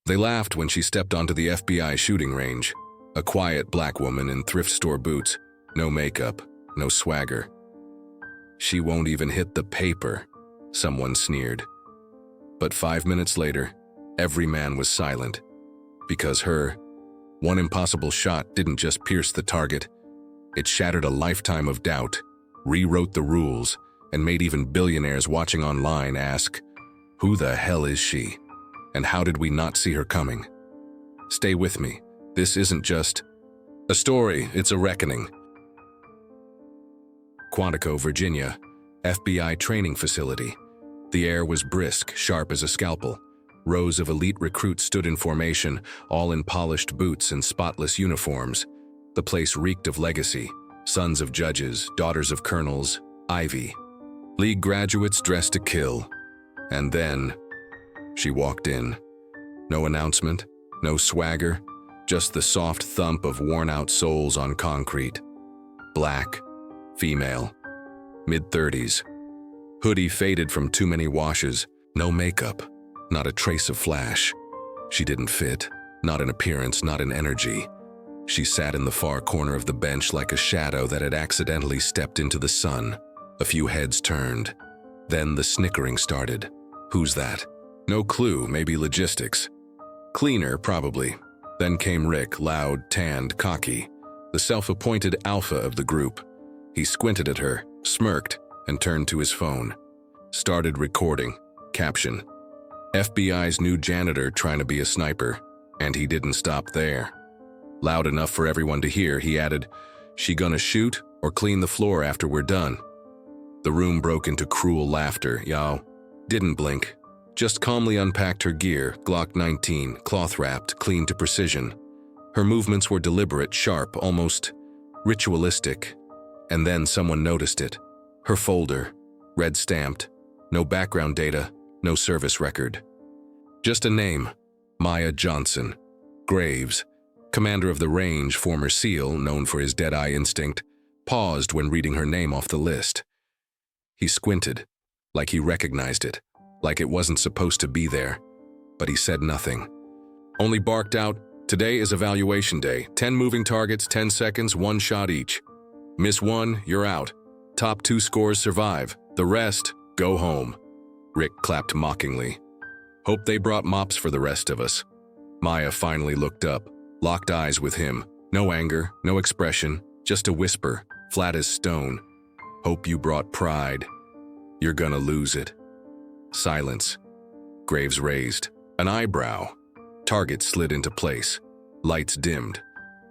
They laughed when she stepped onto the FBI shooting range. A quiet black woman in thrift store boots, no makeup, no swagger. She won't even hit the paper, someone sneered. But 5 minutes later, every man was silent. Because her one impossible shot didn't just pierce the target, it shattered a lifetime of doubt, rewrote the rules, and made even billionaires watching online ask, who the hell is she? And how did we not see her coming? Stay with me. This isn't just a story, it's a reckoning. Quantico, Virginia, FBI training facility. The air was brisk, sharp as a scalpel. Rows of elite recruits stood in formation, all in polished boots and spotless uniforms. The place reeked of legacy, sons of judges, daughters of colonels, Ivy. League graduates dressed to kill. And then, she walked in. No announcement, no swagger, just the soft thump of worn-out soles on concrete. Black, female, mid-30s. Hoodie faded from too many washes, no makeup, not a trace of flash. She didn't fit, not in appearance, not in energy. She sat in the far corner of the bench like a shadow that had accidentally stepped into the sun. A few heads turned. Then the snickering started. Who's that? No clue, maybe logistics. Cleaner, probably. Then came Rick, loud, tanned, cocky, the self-appointed alpha of the group. He squinted at her, smirked, and turned to his phone. Started recording. Caption: FBI's new janitor trying to be a sniper. And he didn't stop there. Loud enough for everyone to hear, he added, "She gonna shoot or clean the floor after we're done?" The room broke into cruel laughter. Yao didn't blink. Just calmly unpacked her gear, Glock 19, cloth-wrapped, clean to precision. Her movements were deliberate, sharp, almost ritualistic. And then someone noticed it. Her folder, red-stamped, no background data, no service record. Just a name, Maya Johnson. Graves, commander of the range, former SEAL, known for his dead-eye instinct, paused when reading her name off the list. He squinted, like he recognized it, like it wasn't supposed to be there, but he said nothing. Only barked out, "Today is evaluation day. 10 moving targets, 10 seconds, 1 shot each. Miss 1, you're out. Top 2 scores survive. The rest, go home." Rick clapped mockingly. "Hope they brought mops for the rest of us." Maya finally looked up, locked eyes with him. No anger, no expression, just a whisper, flat as stone. "Hope you brought pride. You're gonna lose it." Silence. Graves raised an eyebrow. Target slid into place. Lights dimmed.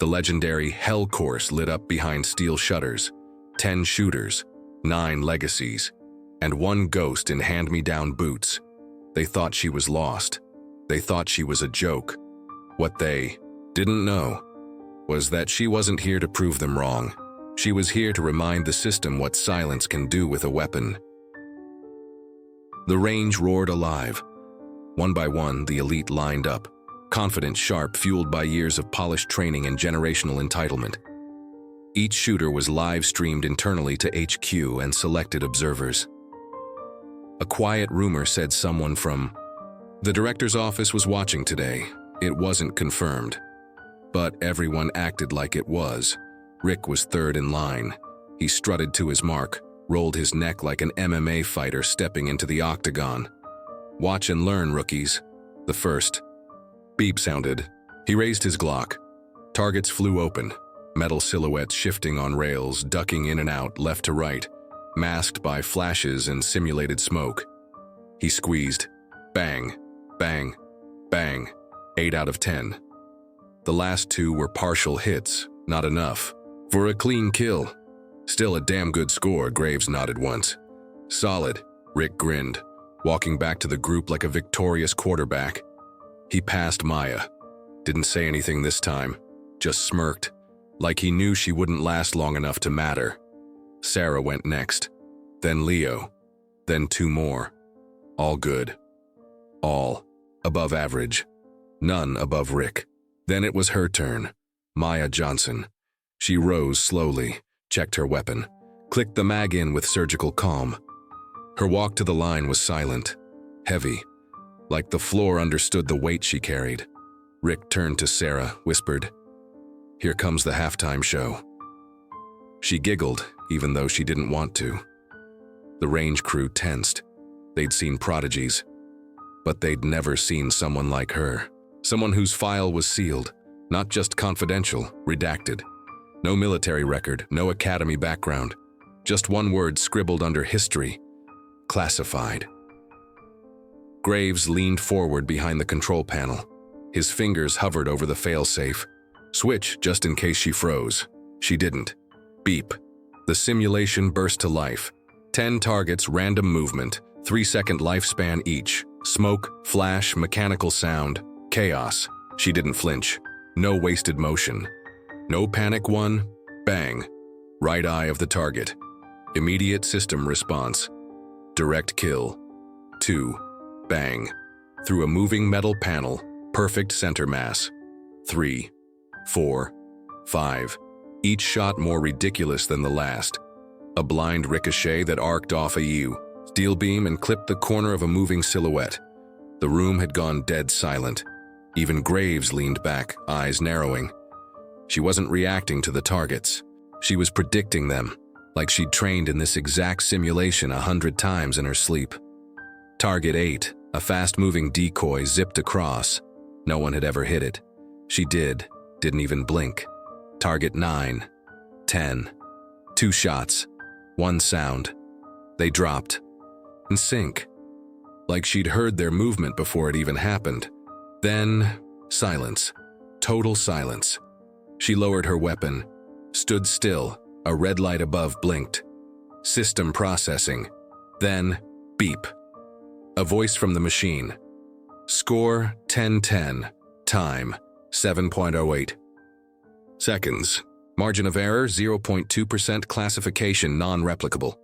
The legendary Hell Course lit up behind steel shutters. 10 shooters, 9 legacies, and 1 ghost in hand-me-down boots. They thought she was lost. They thought she was a joke. What they didn't know was that she wasn't here to prove them wrong. She was here to remind the system what silence can do with a weapon. The range roared alive. One by one, the elite lined up, confident, sharp, fueled by years of polished training and generational entitlement. Each shooter was live-streamed internally to HQ and selected observers. A quiet rumor said someone from the director's office was watching today. It wasn't confirmed. But everyone acted like it was. Rick was third in line. He strutted to his mark, rolled his neck like an MMA fighter stepping into the octagon. "Watch and learn, rookies." The first beep sounded. He raised his Glock. Targets flew open, metal silhouettes shifting on rails, ducking in and out, left to right, masked by flashes and simulated smoke. He squeezed. Bang, bang, bang. 8 out of 10. The last 2 were partial hits, not enough for a clean kill. Still a damn good score, Graves nodded once. "Solid," Rick grinned, walking back to the group like a victorious quarterback. He passed Maya. Didn't say anything this time, just smirked, like he knew she wouldn't last long enough to matter. Sarah went next, then Leo, then 2 more. All good. All above average. None above Rick. Then it was her turn. Maya Johnson. She rose slowly, checked her weapon, clicked the mag in with surgical calm. Her walk to the line was silent, heavy, like the floor understood the weight she carried. Rick turned to Sarah, whispered, "Here comes the halftime show." She giggled, even though she didn't want to. The range crew tensed. They'd seen prodigies, but they'd never seen someone like her. Someone whose file was sealed, not just confidential, redacted. No military record, no academy background. Just one word scribbled under history: classified. Graves leaned forward behind the control panel. His fingers hovered over the failsafe. Switch, just in case she froze. She didn't. Beep. The simulation burst to life. 10 targets, random movement, 3-second lifespan each. Smoke, flash, mechanical sound, chaos. She didn't flinch. No wasted motion. No panic. 1. Bang. Right eye of the target. Immediate system response. Direct kill. 2. Bang. Through a moving metal panel. Perfect center mass. 3. 4. 5. Each shot more ridiculous than the last. A blind ricochet that arced off a steel beam and clipped the corner of a moving silhouette. The room had gone dead silent. Even Graves leaned back, eyes narrowing. She wasn't reacting to the targets. She was predicting them, like she'd trained in this exact simulation 100 times in her sleep. Target 8, a fast-moving decoy, zipped across. No one had ever hit it. She didn't even blink. Target 9, 10. 2 shots, 1 sound. They dropped. In sync. Like she'd heard their movement before it even happened. Then, silence. Total silence. She lowered her weapon, stood still, a red light above blinked. System processing. Then, beep. A voice from the machine. Score 10-10. Time 7.08 seconds. Margin of error 0.2%. Classification non-replicable.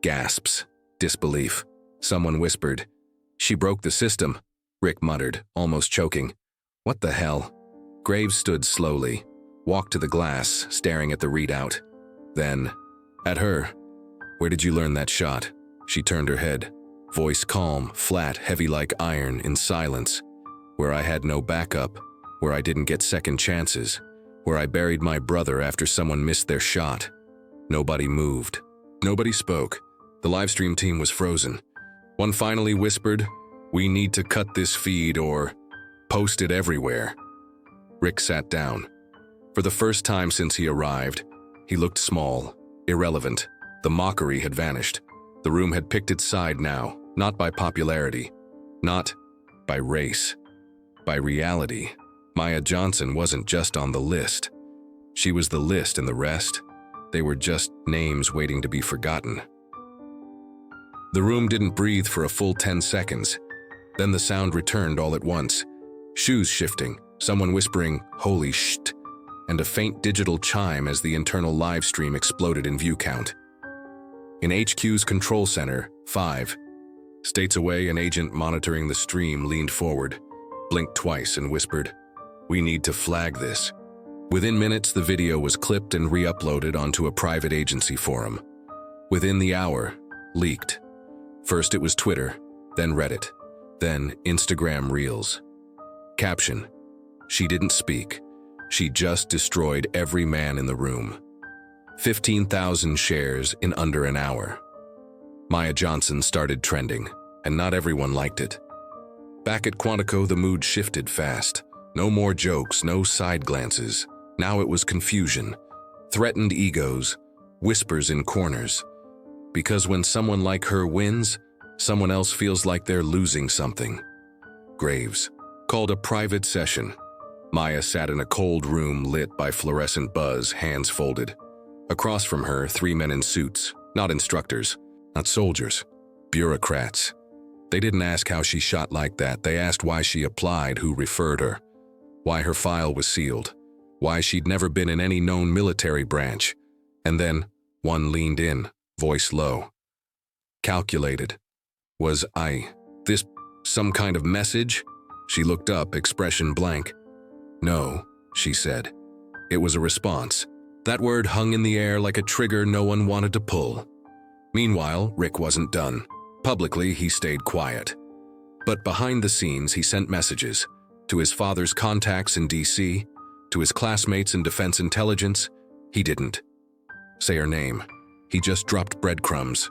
Gasps. Disbelief. Someone whispered, "She broke the system." Rick muttered, almost choking. "What the hell?" Graves stood slowly, walked to the glass, staring at the readout. Then, at her. "Where did you learn that shot?" She turned her head. Voice calm, flat, heavy like iron, in silence. "Where I had no backup, where I didn't get second chances, where I buried my brother after someone missed their shot." Nobody moved. Nobody spoke. The livestream team was frozen. One finally whispered, "We need to cut this feed or post it everywhere." Rick sat down. For the first time since he arrived, he looked small, irrelevant. The mockery had vanished. The room had picked its side now, not by popularity, not by race, by reality. Maya Johnson wasn't just on the list. She was the list, and the rest, they were just names waiting to be forgotten. The room didn't breathe for a full 10 seconds. Then the sound returned all at once. Shoes shifting, someone whispering, "Holy shit," and a faint digital chime as the internal live stream exploded in view count. In HQ's control center, 5 states away, an agent monitoring the stream leaned forward, blinked twice and whispered, "We need to flag this." Within minutes, the video was clipped and re-uploaded onto a private agency forum. Within the hour, leaked. First it was Twitter, then Reddit, then Instagram Reels. Caption: "She didn't speak. She just destroyed every man in the room." 15,000 shares in under an hour. Maya Johnson started trending, and not everyone liked it. Back at Quantico, the mood shifted fast. No more jokes, no side glances. Now it was confusion, threatened egos, whispers in corners. Because when someone like her wins, someone else feels like they're losing something. Graves called a private session. Maya sat in a cold room lit by fluorescent buzz, hands folded. Across from her, 3 men in suits, not instructors, not soldiers, bureaucrats. They didn't ask how she shot like that. They asked why she applied, who referred her, why her file was sealed, why she'd never been in any known military branch. And then one leaned in, voice low. Calculated. Was this some kind of message? She looked up, expression blank. "No," she said. It was a response. That word hung in the air like a trigger no one wanted to pull. Meanwhile, Rick wasn't done. Publicly, he stayed quiet. But behind the scenes, he sent messages to his father's contacts in DC, to his classmates in Defense Intelligence. He didn't say her name. He just dropped breadcrumbs.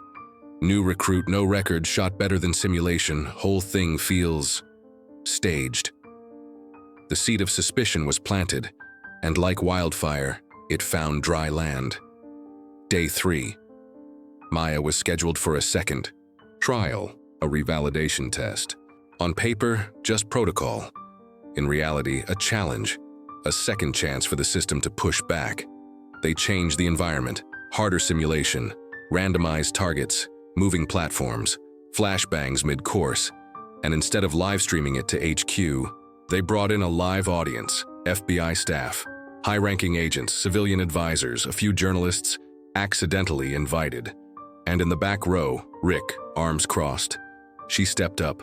New recruit, no record, shot better than simulation. Whole thing feels staged. The seed of suspicion was planted, and like wildfire, it found dry land. Day 3. Maya was scheduled for a second trial, a revalidation test. On paper, just protocol. In reality, a challenge, a second chance for the system to push back. They changed the environment, harder simulation, randomized targets, moving platforms, flashbangs mid-course, and instead of live streaming it to HQ, they brought in a live audience, FBI staff, high-ranking agents, civilian advisors, a few journalists, accidentally invited. And in the back row, Rick, arms crossed. She stepped up,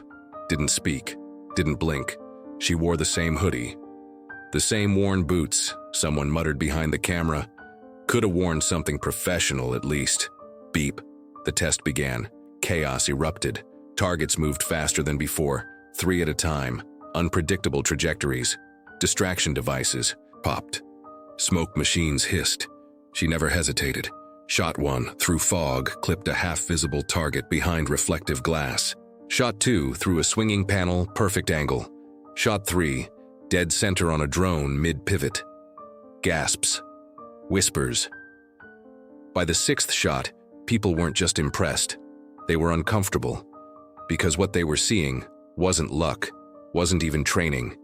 didn't speak, didn't blink. She wore the same hoodie, the same worn boots. Someone muttered behind the camera. Could have worn something professional at least. Beep. The test began. Chaos erupted. Targets moved faster than before, 3 at a time. Unpredictable trajectories. Distraction devices popped. Smoke machines hissed. She never hesitated. Shot 1 through fog, clipped a half-visible target behind reflective glass. Shot 2 through a swinging panel, perfect angle. Shot 3, dead center on a drone mid-pivot. Gasps. Whispers. By the 6th shot, people weren't just impressed. They were uncomfortable. Because what they were seeing wasn't luck, wasn't even training.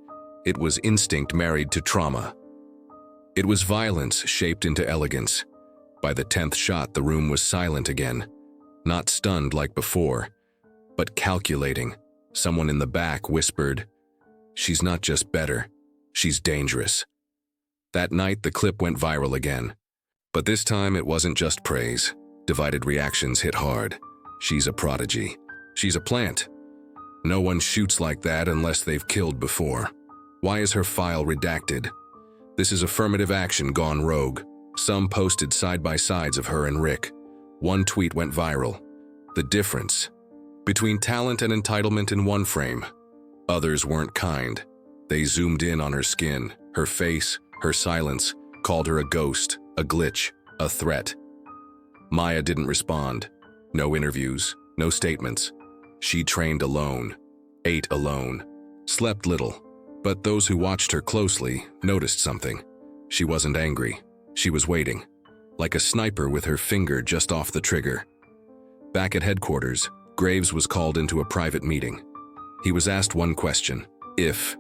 It was instinct married to trauma. It was violence shaped into elegance. By the 10th shot, the room was silent again. Not stunned like before, but calculating. Someone in the back whispered, "She's not just better, she's dangerous." That night, the clip went viral again. But this time, it wasn't just praise. Divided reactions hit hard. She's a prodigy. She's a plant. No one shoots like that unless they've killed before. Why is her file redacted? This is affirmative action gone rogue. Some posted side-by-sides of her and Rick. One tweet went viral. The difference between talent and entitlement in one frame. Others weren't kind. They zoomed in on her skin, her face, her silence, called her a ghost, a glitch, a threat. Maya didn't respond. No interviews, no statements. She trained alone, ate alone, slept little. But those who watched her closely noticed something. She wasn't angry. She was waiting, like a sniper with her finger just off the trigger. Back at headquarters, Graves was called into a private meeting. He was asked one question: if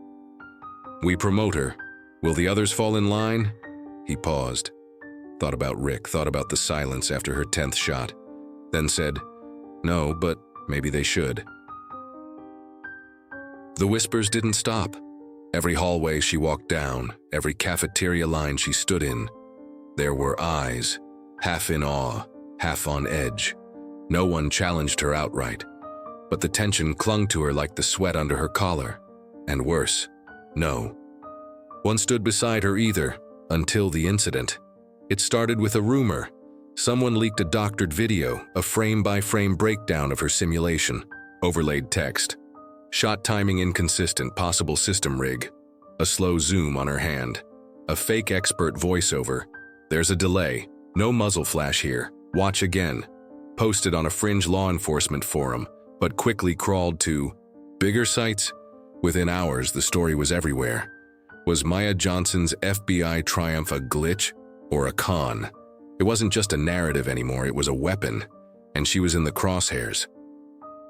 we promote her, will the others fall in line? He paused, thought about Rick, thought about the silence after her 10th shot, then said, "No, but maybe they should." The whispers didn't stop. Every hallway she walked down, every cafeteria line she stood in, there were eyes, half in awe, half on edge. No one challenged her outright, but the tension clung to her like the sweat under her collar. And worse, no one stood beside her either, until the incident. It started with a rumor. Someone leaked a doctored video, a frame-by-frame breakdown of her simulation, overlaid text. Shot timing inconsistent, possible system rig. A slow zoom on her hand. A fake expert voiceover. "There's a delay. No muzzle flash here. Watch again." Posted on a fringe law enforcement forum, but quickly crawled to bigger sites. Within hours, the story was everywhere. Was Maya Johnson's FBI triumph a glitch or a con? It wasn't just a narrative anymore, it was a weapon, and she was in the crosshairs.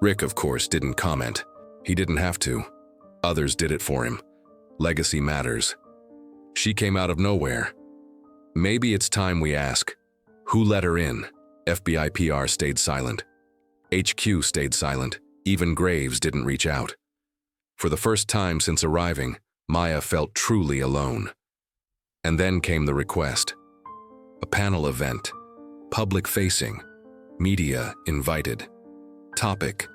Rick, of course, didn't comment. He didn't have to. Others did it for him. Legacy matters. She came out of nowhere. Maybe it's time we ask, who let her in? FBI PR stayed silent. HQ stayed silent. Even Graves didn't reach out. For the first time since arriving, Maya felt truly alone. And then came the request. A panel event, public-facing, media invited. Topic: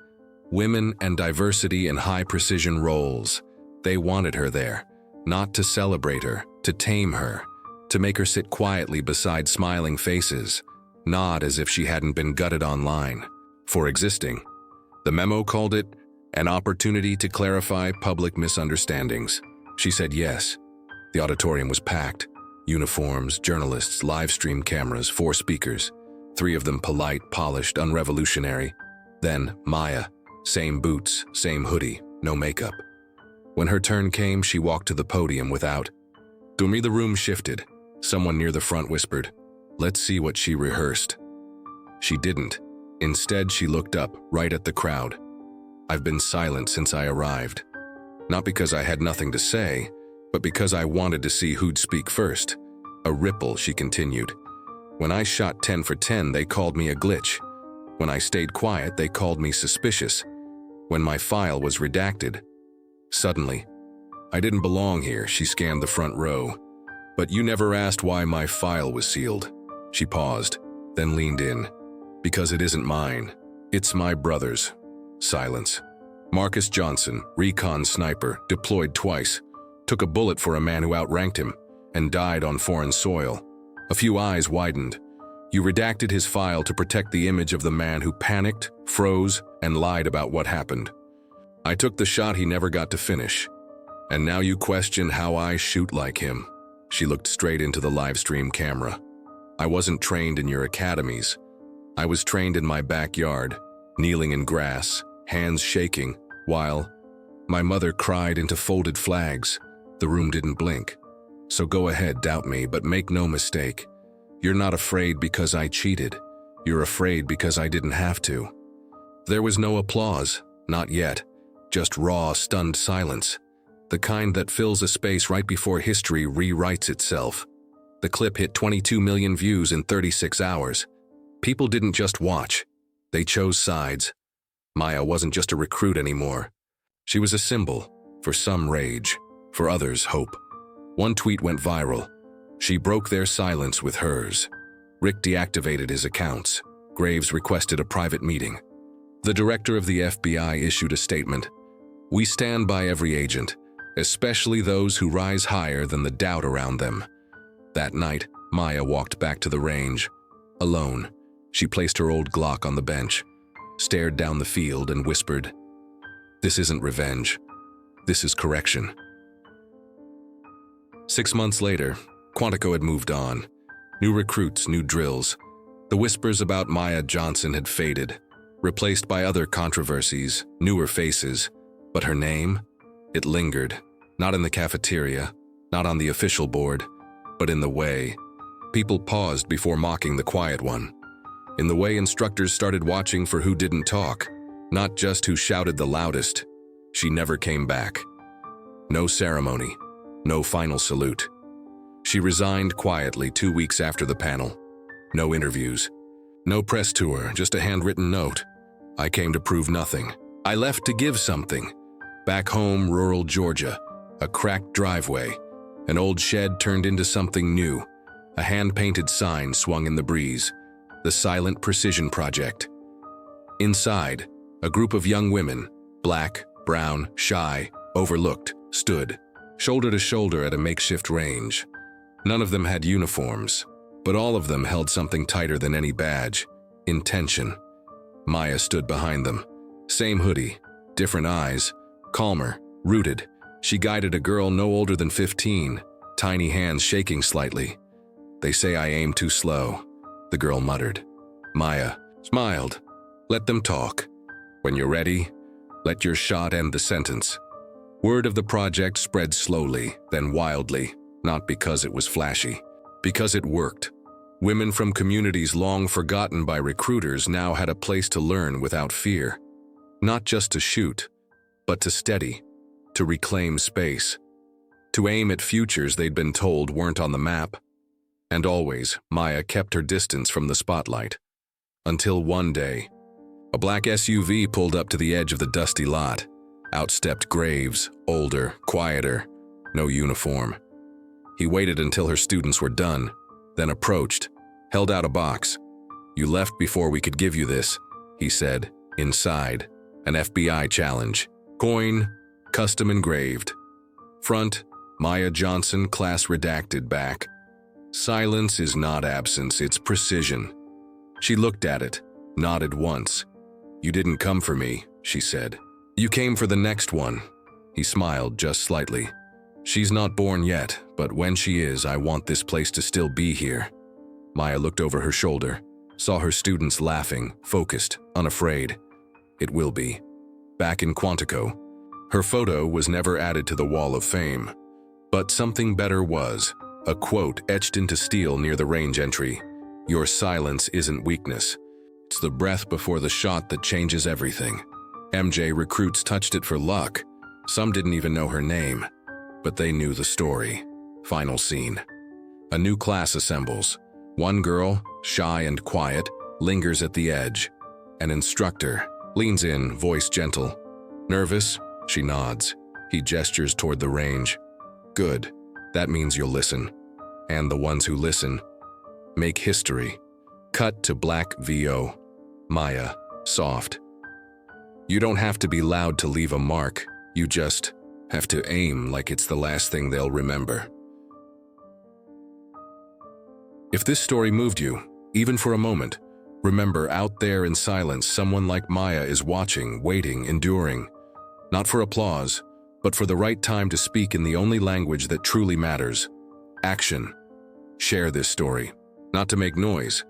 women and diversity in high-precision roles. They wanted her there, not to celebrate her, to tame her, to make her sit quietly beside smiling faces, nod as if she hadn't been gutted online for existing. The memo called it An opportunity to clarify public misunderstandings. She said yes. The auditorium was packed. Uniforms, journalists, live stream cameras, 4 speakers. 3 of them polite, polished, unrevolutionary. Then Maya. Same boots, same hoodie, no makeup. When her turn came, she walked to the podium without. To me, the room shifted. Someone near the front whispered, "Let's see what she rehearsed." She didn't. Instead, she looked up, right at the crowd. I've been silent since I arrived. Not because I had nothing to say, but because I wanted to see who'd speak first. A ripple, she continued. When I shot 10 for 10, they called me a glitch. When I stayed quiet, they called me suspicious. When my file was redacted. Suddenly, I didn't belong here, she scanned the front row. But you never asked why my file was sealed. She paused, then leaned in. Because it isn't mine. It's my brother's. Silence. Marcus Johnson, recon sniper, deployed twice. Took a bullet for a man who outranked him and died on foreign soil. A few eyes widened. You redacted his file to protect the image of the man who panicked, froze, and lied about what happened. I took the shot he never got to finish. And now you question how I shoot like him. She looked straight into the live stream camera. I wasn't trained in your academies. I was trained in my backyard, kneeling in grass, hands shaking, while my mother cried into folded flags. The room didn't blink. So go ahead, doubt me, but make no mistake. You're not afraid because I cheated. You're afraid because I didn't have to. There was no applause, not yet. Just raw, stunned silence. The kind that fills a space right before history rewrites itself. The clip hit 22 million views in 36 hours. People didn't just watch. They chose sides. Maya wasn't just a recruit anymore. She was a symbol. For some, rage. For others, hope. One tweet went viral. She broke their silence with hers. Rick deactivated his accounts. Graves requested a private meeting. The director of the FBI issued a statement. We stand by every agent, especially those who rise higher than the doubt around them. That night, Maya walked back to the range. Alone, she placed her old Glock on the bench, stared down the field and whispered, "This isn't revenge. This is correction." 6 months later, Quantico had moved on. New recruits, new drills. The whispers about Maya Johnson had faded, replaced by other controversies, newer faces. But her name? It lingered. Not in the cafeteria, not on the official board, but in the way. People paused before mocking the quiet one. In the way instructors started watching for who didn't talk, not just who shouted the loudest. She never came back. No ceremony, no final salute. She resigned quietly 2 weeks after the panel. No interviews. No press tour, just a handwritten note. I came to prove nothing. I left to give something. Back home, rural Georgia, a cracked driveway. An old shed turned into something new. A hand-painted sign swung in the breeze. The Silent Precision Project. Inside, a group of young women, black, brown, shy, overlooked, stood, shoulder to shoulder at a makeshift range. None of them had uniforms, but all of them held something tighter than any badge: intention. Maya stood behind them. Same hoodie, different eyes, calmer, rooted. She guided a girl no older than 15, tiny hands shaking slightly. "They say I aim too slow," the girl muttered. Maya smiled. "Let them talk. When you're ready, let your shot end the sentence." Word of the project spread slowly, then wildly, not because it was flashy, because it worked. Women from communities long forgotten by recruiters now had a place to learn without fear. Not just to shoot, but to steady, to reclaim space, to aim at futures they'd been told weren't on the map. And always, Maya kept her distance from the spotlight. Until one day, a black SUV pulled up to the edge of the dusty lot. Out stepped Graves, older, quieter, no uniform. He waited until her students were done, then approached, held out a box. "You left before we could give you this," he said. Inside, an FBI challenge. Coin, custom engraved. Front, Maya Johnson, class redacted. Back, silence is not absence, it's precision. She looked at it, nodded once. "You didn't come for me," she said. You came for the next one. He smiled just slightly. She's not born yet, but when she is, I want this place to still be here. Maya looked over her shoulder, saw her students laughing, focused, unafraid. It will be. Back in Quantico, her photo was never added to the wall of fame. But something better was, a quote etched into steel near the range entry. Your silence isn't weakness. It's the breath before the shot that changes everything. MJ recruits touched it for luck. Some didn't even know her name, but they knew the story. Final scene. A new class assembles. One girl, shy and quiet, lingers at the edge. An instructor leans in, voice gentle. Nervous? She nods. He gestures toward the range. Good. That means you'll listen. And the ones who listen make history. Cut to black VO. Maya, soft. You don't have to be loud to leave a mark. You just have to aim like it's the last thing they'll remember. If this story moved you, even for a moment, remember out there in silence, someone like Maya is watching, waiting, enduring. Not for applause, but for the right time to speak in the only language that truly matters. Action. Share this story, not to make noise,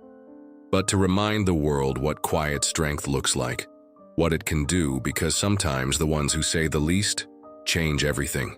but to remind the world what quiet strength looks like, what it can do, because sometimes the ones who say the least change everything.